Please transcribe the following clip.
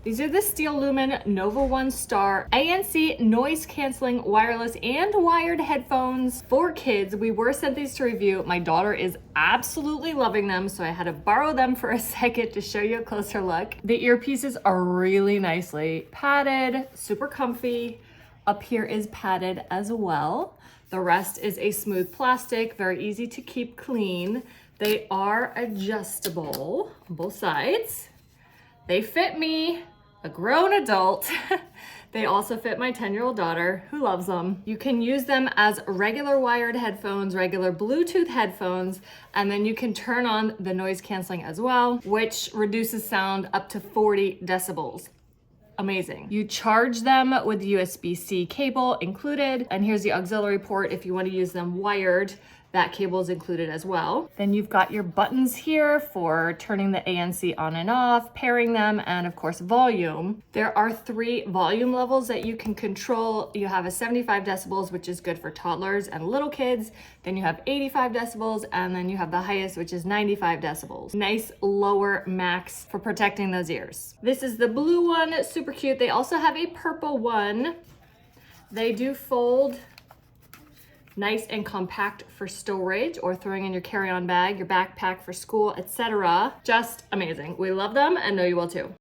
These are the SteelLumen Nova1Star ANC noise canceling wireless and wired headphones for kids. We were sent these to review. My daughter is absolutely loving them, so I had to borrow them for a second to show you a closer look. The earpieces are really nicely padded, super comfy. Up here is padded as well. The rest is a smooth plastic, very easy to keep clean. They are adjustable on both sides. They fit me, a grown adult. They also fit my 10-year-old daughter who loves them. You can use them as regular wired headphones, regular Bluetooth headphones, and then you can turn on the noise canceling as well, which reduces sound up to 40 decibels. Amazing. You charge them with USB-C cable included, and here's the auxiliary port if you want to use them wired. That cable is included as well. Then you've got your buttons here for turning the ANC on and off, pairing them, and of course volume. There are 3 volume levels that you can control. You have a 75 decibels, which is good for toddlers and little kids. Then you have 85 decibels, and then you have the highest, which is 95 decibels. Nice lower max for protecting those ears. This is the blue one, super cute. They also have a purple one. They do fold. Nice and compact for storage or throwing in your carry-on bag, your backpack for school, etc. Just amazing. We love them and know you will too.